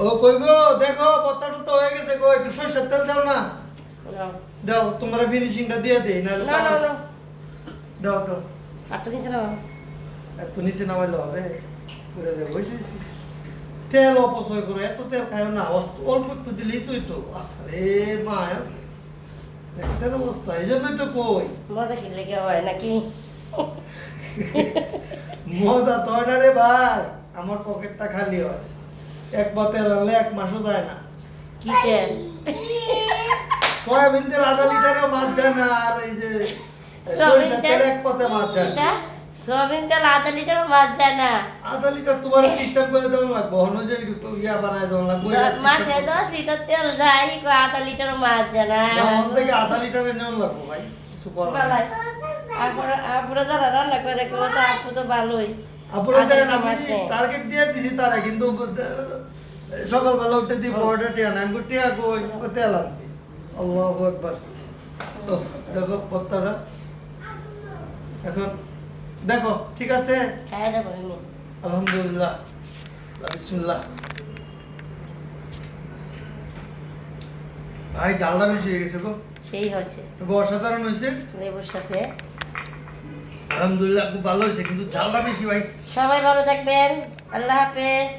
ও কই গো দেখো পত্তাটা তো হয়ে গেছে গো, একটু সরষের তেল দাও না। নাও। দাও তোমার ফিনিশিংটা দিয়ে দেই নাহলে না না না দাও দাও। আটটা নিচে নাও। এত নিচে নামাইলে হবে করে দেবো তেল অপচয় করো, এত তেল খাও না, অল্প একটু দিলেই তো আরে মা আছে দেখছেন অবস্থা, এই জন্যই তো কই মজা কি লেগে হয় নাকি? মজা তো হয় না রে ভাই, আমার পকেটটা খালি হয়, এক পা তেল আনলে এক মাসও যায় না। কি তেল? সয়াবিন তেল আধা লিটারও মাছ যায় না, আর এই যে সরিষার তেল এক পাতে মাছ যায় না। সয়াবিন তেল আধা লিটার মাছ যায় না। আধা লিটার তোমার সিস্টেম করে দেওয়া লাগবে, অনুযায়ী ইয়া বানায় দেওয়া লাগবে। মাসে 10 লিটার তেল যায়, আধা লিটার মাছ যায় না। আমার থেকে আধা লিটারে নেওয়া লাগবে ভাই, কিছু করার নেই। বালাই। আপুরা যারা রান্না করে দেখো তো আপু তো ভালোই। আপনারা আধা দেন, লিটার আমি মাছ নেয়। টার্গেট দিয়ে দিছি তারা, কিন্তু সকালবেলা উঠে দিব অর্ডার টিয়া না, আমি টিয়া কই তেল আনছি। আল্লাহু আকবার। তো দেখো পত্তাটা এখন দেখো ঠিক আছে। খাইয়া দেবো আমি। আলহামদুলিল্লাহ, বিসমিল্লাহ। ভাই ডালটা বেশি হয়ে গেছে গো, সেই হচ্ছে অসাধারণ হয়েছে। লেবুর সাথে। আলহামদুলিল্লাহ খুব ভালো হয়েছে, কিন্তু ঝালটা বেশি ভাই। সবাই ভালো থাকবেন। আল্লাহ হাফেজ।